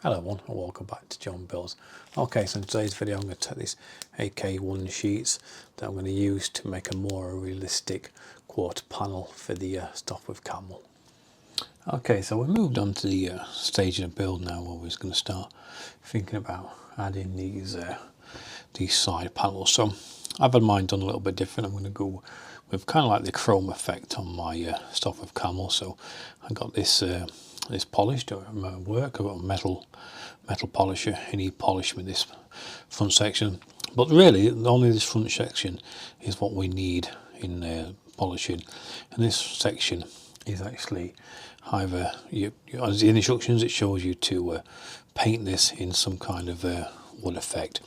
Hello everyone and welcome back to John Builds. Okay, so in today's video I'm going to take these AK wooden sheets that I'm going to use to make a more realistic quarter panel for the Sopwith Camel. Okay, so we moved on to the stage of the build now where we're going to start thinking about adding these side panels. So I've had mine done a little bit different. I'm going to go with kind of like the chrome effect on my Sopwith Camel. So I got this this polished at my work. I've got a metal polisher. You need polish with this front section, but really only this front section is what we need in polishing, and this section is actually either as the instructions it shows you to paint this in some kind of wood effect.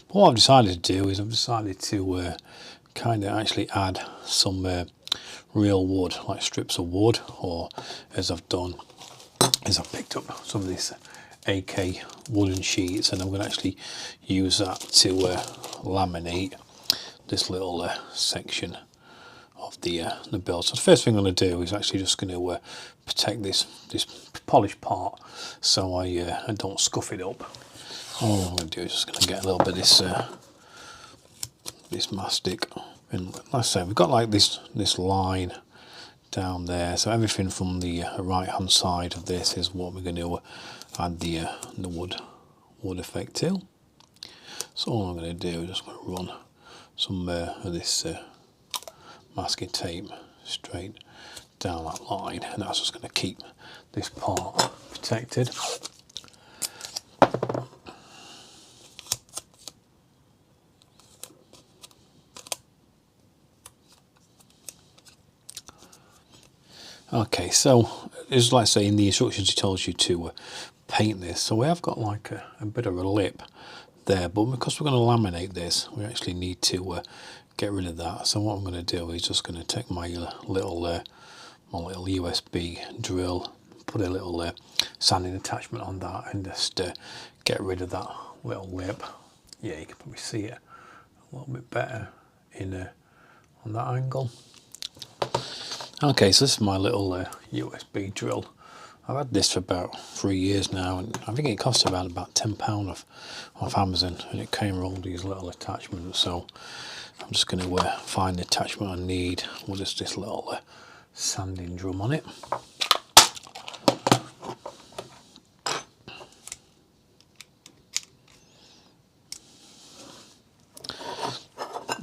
But what I've decided to do is I've decided to kind of actually add some real wood, like strips of wood, or as I've done is I've picked up some of these AK wooden sheets, and I'm going to actually use that to laminate this little section of the build. So the first thing I'm going to do is actually just going to protect this polished part so I don't scuff it up. All I'm going to do is just going to get a little bit of this mastic, and like I say, we've got like this line down there, so everything from the right hand side of this is what we're going to add the wood effect to. So all I'm going to do is just going to run some of this masking tape straight down that line, and that's just going to keep this part protected. Okay, so as like I say in the instructions it tells you to paint this, so we have got like a bit of a lip there, but because we're going to laminate this we actually need to get rid of that. So what I'm going to do is just going to take my little USB drill, put a little sanding attachment on that, and just get rid of that little lip. Yeah, you can probably see it a little bit better in on that angle. Okay, so this is my little USB drill. I've had this for about 3 years now, and I think it cost about £10 off Amazon, and it came with all these little attachments. So I'm just going to find the attachment I need with just this little sanding drum on it.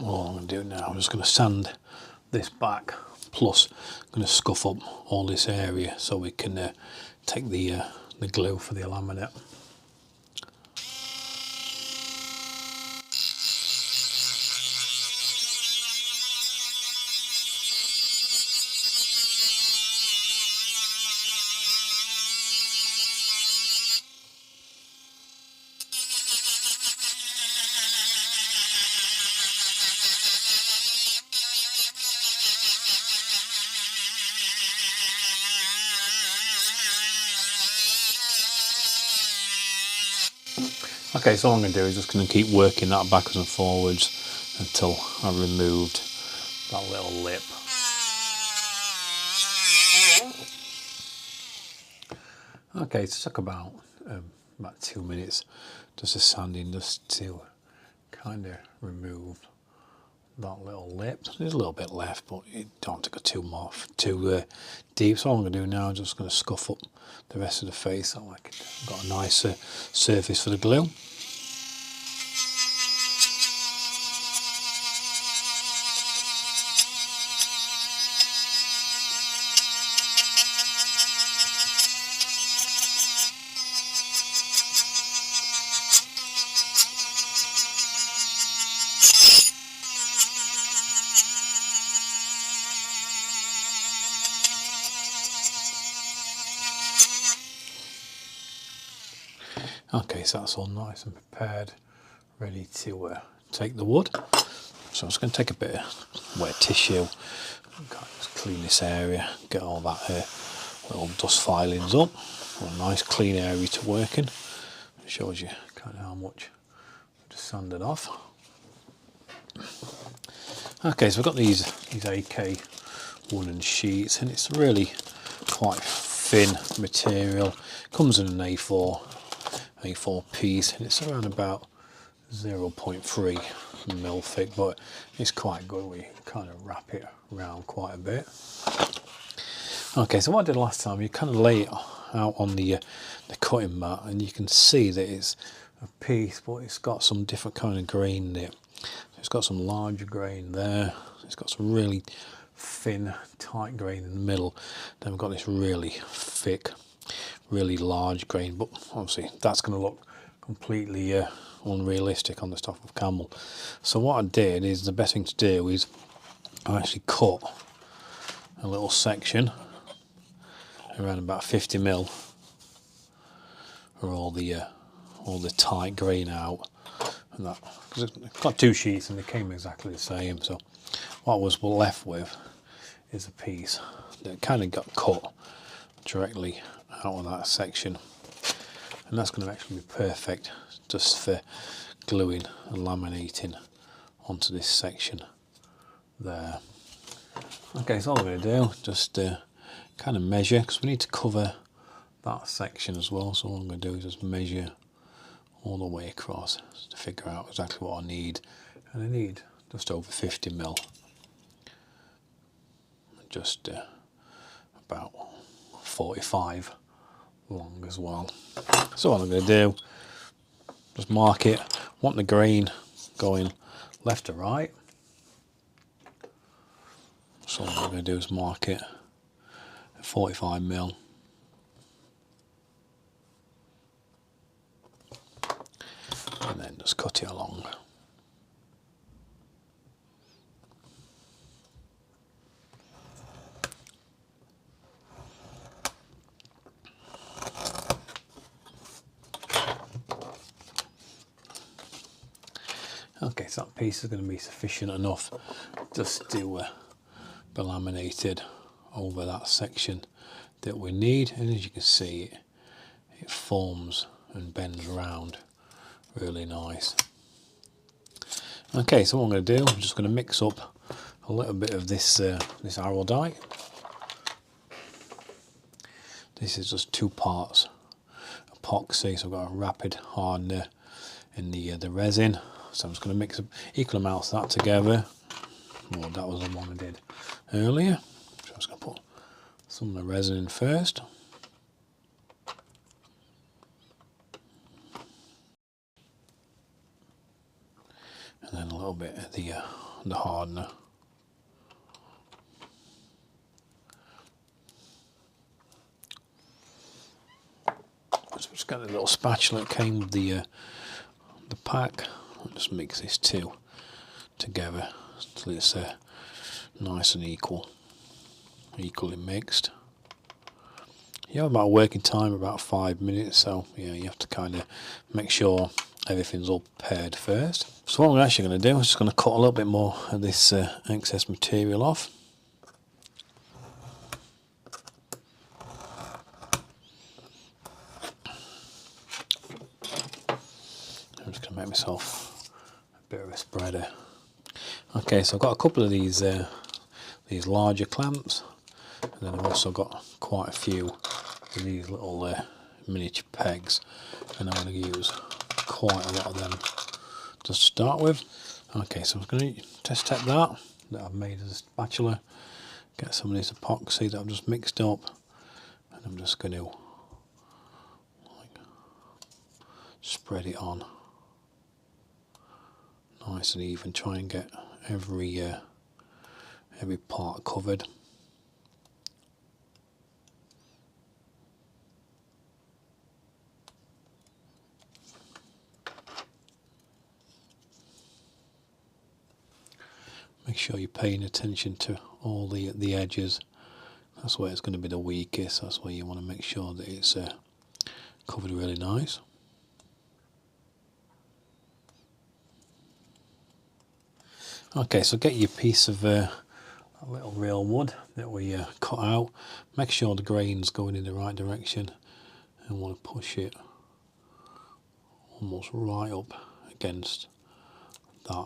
All I'm going to do now, I'm just going to sand this back, plus I'm going to scuff up all this area so we can take the glue for the laminate. Okay, so all I'm going to do is just going to keep working that backwards and forwards until I removed that little lip. Okay, it took about 2 minutes just of sanding, just to kind of remove that little lip. There's a little bit left, but you don't have to go too deep. So all I'm going to do now is just going to scuff up the rest of the face so I've got a nice surface for the glue. Okay, so that's all nice and prepared, ready to take the wood. So I'm just going to take a bit of wet tissue and kind of just clean this area, get all that little dust filings up. A nice clean area to work in. It shows you kind of how much I've just sanded off. Okay, so I've got these AK wooden sheets, and it's really quite thin material. Comes in an A4 A4 piece, and it's around about 0.3 mil thick, but it's quite good. We kind of wrap it around quite a bit. Okay, so what I did last time, you kind of lay it out on the cutting mat, and you can see that it's a piece, but it's got some different kind of grain in it. It's got some larger grain there. It's got some really thin, tight grain in the middle. Then we've got this really thick, really large grain, but obviously that's going to look completely unrealistic on the Sopwith Camel. So what I did is, the best thing to do is I actually cut a little section around about 50 mil for all the tight grain out, and that, because I've got two sheets and they came exactly the same. So what I was left with is a piece that kind of got cut directly out of that section, and that's going to actually be perfect just for gluing and laminating onto this section there. Okay, so all I'm going to do, just kind of measure, because we need to cover that section as well. So all I'm going to do is just measure all the way across to figure out exactly what I need, and I need just over 50 mil, just about 45 long as well. So what I'm going to do, just mark it. Want the grain going left to right, so what I'm going to do is mark it at 45 mil. And then just cut it along. Okay, so that piece is going to be sufficient enough just to be laminated over that section that we need, and as you can see, it forms and bends around really nice. Okay, so what I'm going to do, I'm just going to mix up a little bit of this this araldite. This is just 2 parts epoxy, so I've got a rapid hardener in the resin. So I'm just going to mix up equal amounts of that together. Well, that was the one I did earlier. So I'm just going to put some of the resin in first. And then a little bit of the hardener. So just got a little spatula that came with the pack. I'll just mix this two together so it's nice and equally mixed. You have about a working time of about 5 minutes, so yeah, you have to kind of make sure everything's all prepared first. So what I'm actually going to do is just going to cut a little bit more of this excess material off. I'm just going to make myself a bit of a spreader. Okay, so I've got a couple of these larger clamps, and then I've also got quite a few of these little miniature pegs, and I'm going to use quite a lot of them just to start with. Okay, so I'm going to test that I've made as a spatula, get some of this epoxy that I've just mixed up, and I'm just going to spread it on nice and even, try and get every part covered. Make sure you're paying attention to all the edges. That's where it's going to be the weakest. That's where you want to make sure that it's covered really nice. Okay, so get your piece of a little real wood that we cut out. Make sure the grain's going in the right direction, and want to push it almost right up against that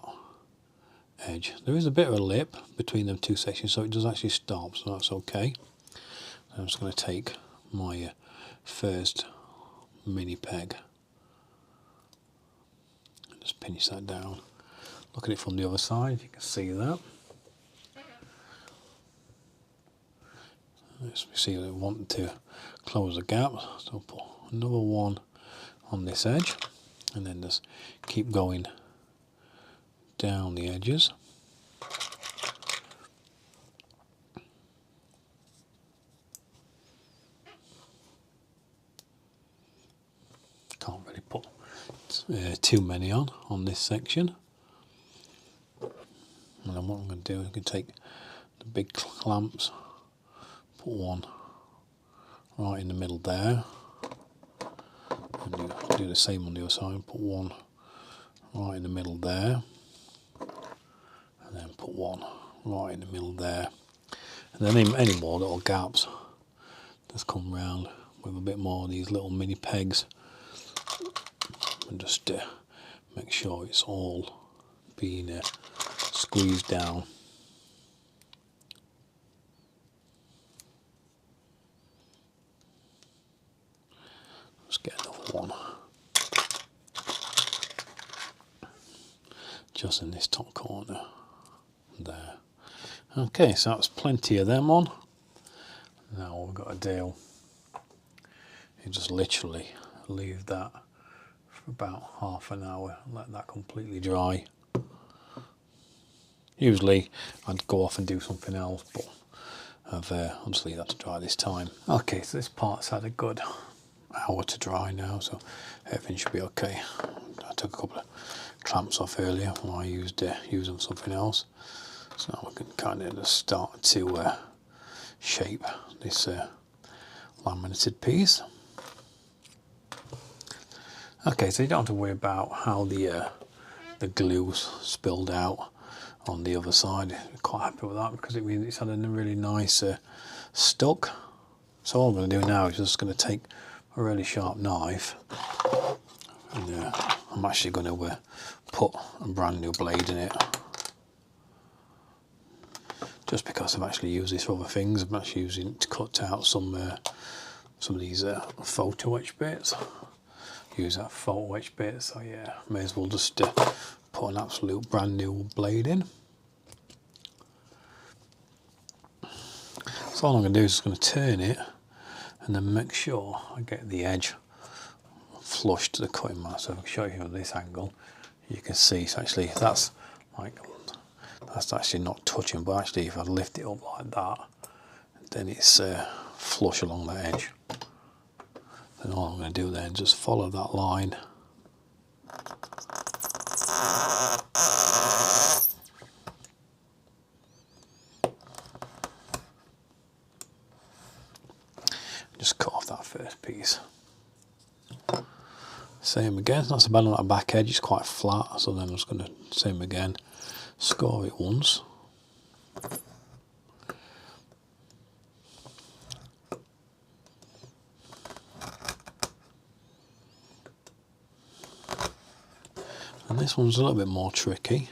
edge. There is a bit of a lip between them two sections, so it does actually stop, so that's okay. I'm just going to take my first mini peg pinch that down. Look at it from the other side, you can see that. Let's see that we want to close the gap, so put another one on this edge, and then just keep going down the edges. Can't really put too many on this section. And then what I'm going to do is I'm going to take the big clamps, put one right in the middle there, and do the same on the other side, put one right in the middle there, and then put one right in the middle there, and then any more little gaps, just come round with a bit more of these little mini pegs, and just make sure it's all being squeezed down. Let's get another one just in this top corner there. Okay, so that's plenty of them on. Now what we've got to do is just literally leave that for about half an hour, let that completely dry. Usually I'd go off and do something else, but I'll just leave that to dry this time. Okay, so this part's had a good hour to dry now, so everything should be okay. I took a couple of clamps off earlier when I used them something else, so now we can kind of just start to shape this laminated piece. Okay, so you don't have to worry about how the glue's spilled out on the other side. I'm quite happy with that because it means it's had a really nice stuck. So all I'm going to do now is just going to take a really sharp knife, and I'm actually going to put a brand new blade in it, just because I've actually used this for other things. I'm actually using it to cut out some of these photo etch bits. Use that photo etch bit, so yeah, may as well just put an absolute brand new blade in. So all I'm going to do is just going to turn it and then make sure I get the edge flush to the cutting mat. So I can show you at this angle, you can see it's actually, that's actually not touching, but actually if I lift it up like that, then it's flush along that edge. And all I'm going to do then is just follow that line. Just cut off that first piece. Same again, not so bad on that back edge, it's quite flat, so then I'm just going to, same again, score it once. And this one's a little bit more tricky.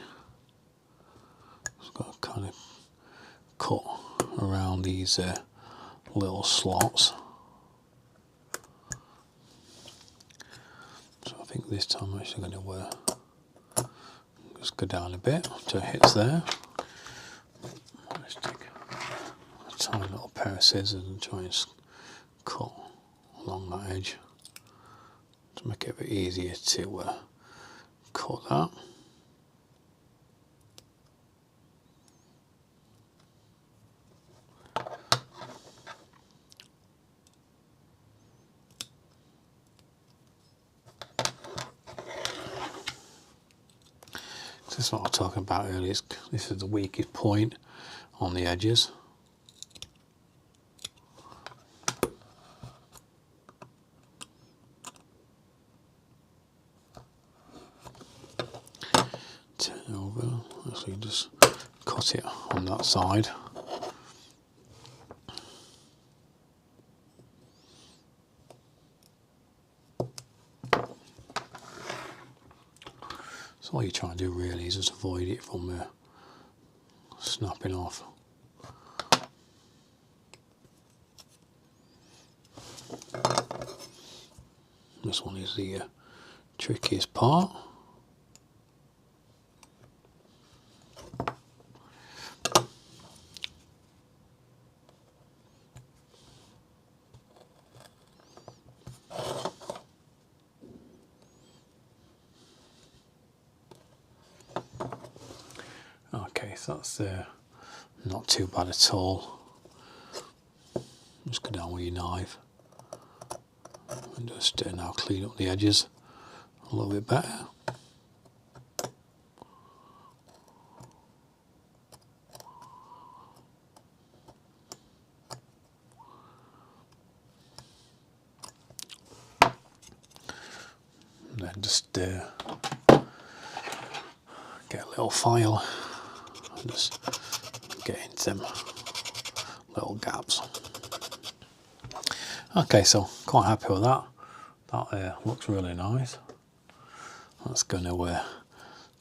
Just got to kind of cut around these little slots. So I think this time I'm actually going to just go down a bit until it hits there. Let's take a tiny little pair of scissors and try and cut along that edge to make it a bit easier to cut that. This is what I was talking about earlier. This is the weakest point on the edges. Turn it over. Actually, just cut it on that side. So all you try and do really is just avoid it from snapping off. This one is the trickiest part. so that's not too bad at all. Just go down with your knife and just now clean up the edges a little bit better. And then just get a little file and just get into them little gaps. Okay, so quite happy with that. That looks really nice. That's going to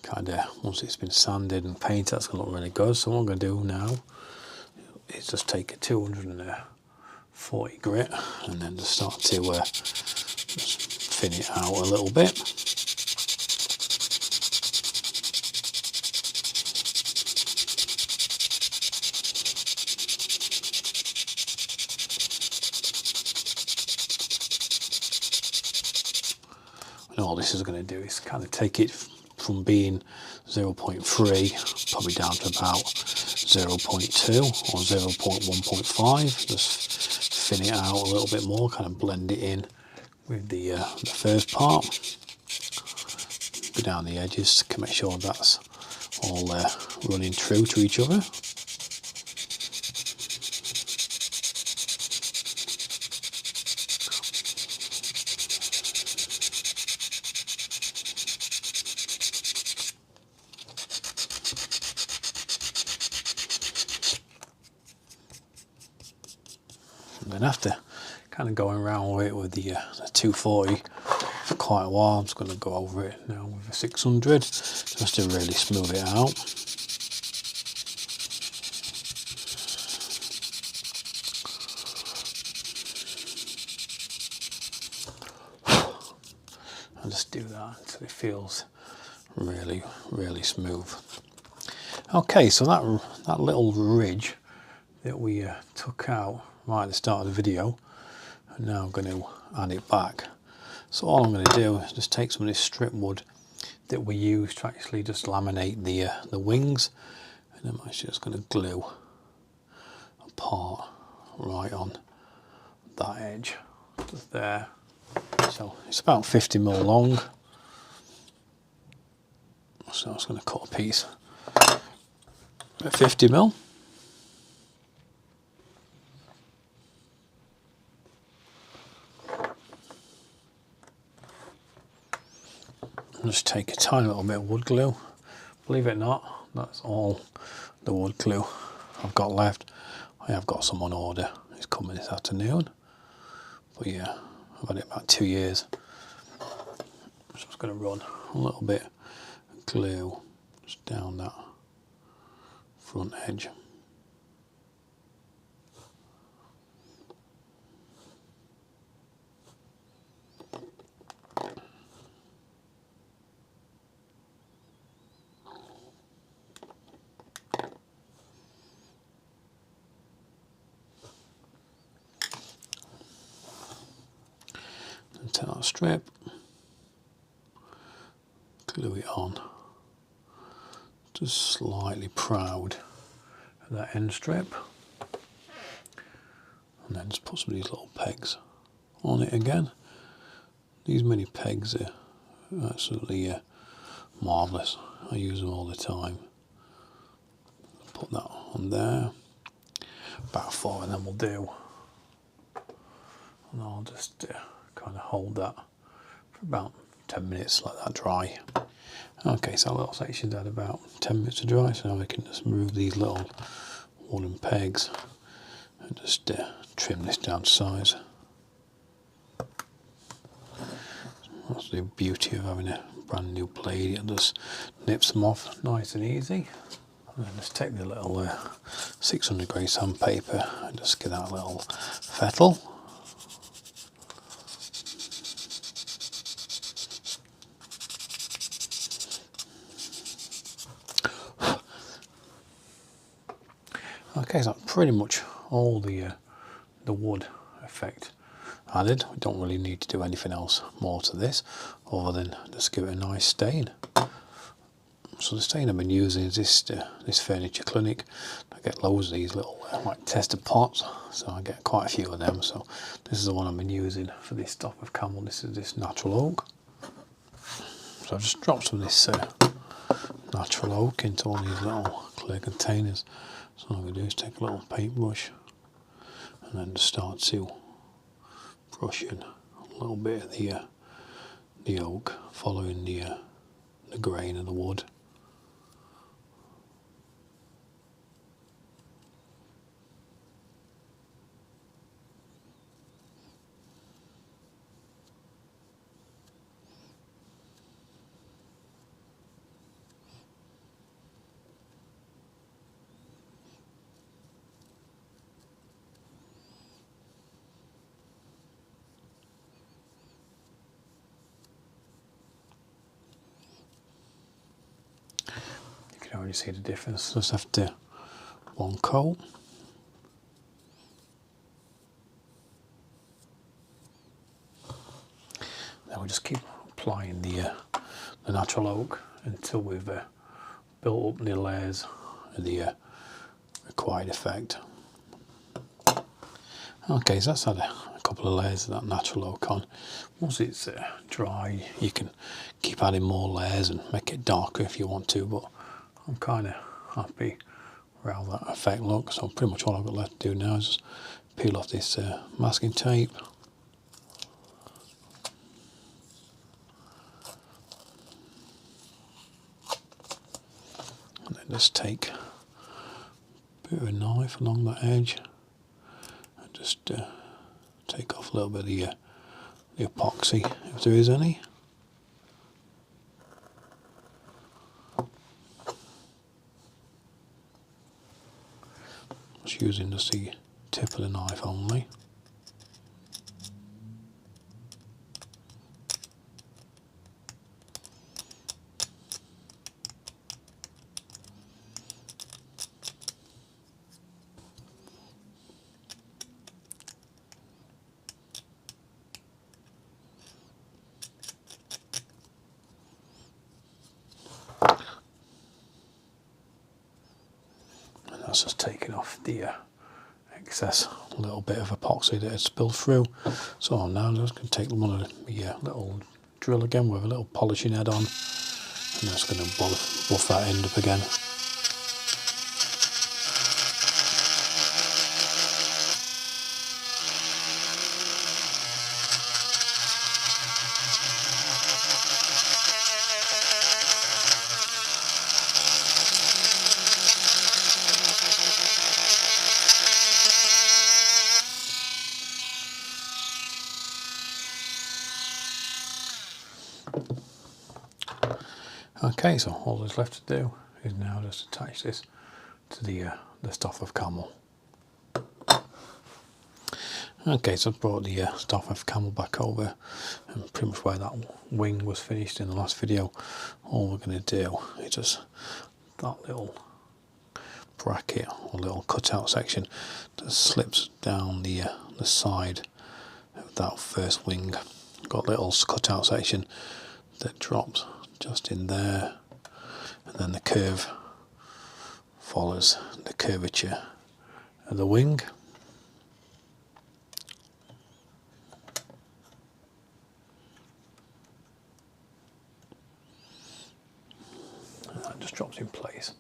kind of, once it's been sanded and painted, that's going to look really good. So what I'm going to do now is just take a 240 grit and then just start to just thin it out a little bit. And all this is going to do is kind of take it from being 0.3 probably down to about 0.2 or 0.1.5. Just thin it out a little bit more, kind of blend it in with the first part. Go down the edges to make sure that's all running true to each other. And then after kind of going around with it with the 240 for quite a while, I'm just going to go over it now with a 600 just to really smooth it out. And just do that until it feels really, really smooth. Okay, so that little ridge that we took out right at the start of the video, and now I'm going to add it back. So all I'm going to do is just take some of this strip wood that we use to actually just laminate the wings, and I'm actually just going to glue a part right on that edge, just there. So it's about 50mm long, so I'm just going to cut a piece at 50mm. Just take a tiny little bit of wood glue. Believe it or not, that's all the wood glue I've got left. I have got some on order. It's coming this afternoon. But yeah, I've had it about 2 years. So I'm just going to run a little bit of glue just down that front edge. Take that strip, glue it on, just slightly proud of that end strip, and then just put some of these little pegs on it again. These mini pegs are absolutely marvellous. I use them all the time. Put that on there, about 4 of them will do, and I'll just kind of hold that for about 10 minutes, let that dry. Okay, so our little section's had about 10 minutes to dry, so now we can just move these little wooden pegs and just trim this down to size. That's the beauty of having a brand new blade, it just nips them off nice and easy. And then just take the little 600 grade sandpaper and just get that little fettle. Okay, so that's pretty much all the wood effect added. We don't really need to do anything else more to this other than just give it a nice stain. So the stain I've been using is this Furniture Clinic. I get loads of these little like tester pots, so I get quite a few of them. So this is the one I've been using for this Sopwith Camel. This is this natural oak. So I've just dropped some of this natural oak into one of these little clear containers. So all I'm going to do is take a little paintbrush and then just start to brush in a little bit of the oak, following the grain of the wood. You can already see the difference just after one coat. Then we just keep applying the natural oak until we've built up the layers of the required effect. Okay, so that's had a couple of layers of that natural oak on. Once it's dry, you can keep adding more layers and make it darker if you want to, but I'm kind of happy with how that effect looks. So pretty much all I've got left to do now is just peel off this masking tape. And then just take a bit of a knife along that edge and just take off a little bit of the epoxy, if there is any. Just using just the tip of the knife only. That's just taking off the excess little bit of epoxy that had spilled through. So I'm now just going to take one of the little drill again with a little polishing head on, and just going to buff that end up again. Okay, so all that's left to do is now just attach this to the Sopwith Camel. Okay, so I've brought the Sopwith Camel back over, and pretty much where that wing was finished in the last video, all we're going to do is just that little bracket or little cutout section that slips down the side of that first wing. Got a little cutout section that drops just in there, and then the curve follows the curvature of the wing. And that just drops in place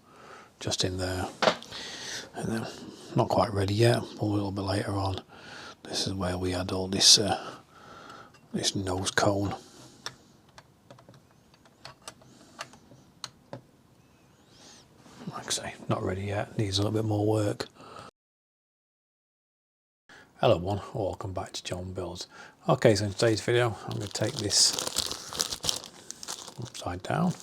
just in there, and then not quite ready yet, but a little bit later on, this is where we add all this this nose cone. Like I say, not ready yet, needs a little bit more work. Hello everyone, welcome back to John Builds. Okay, so in today's video I'm going to take this upside down.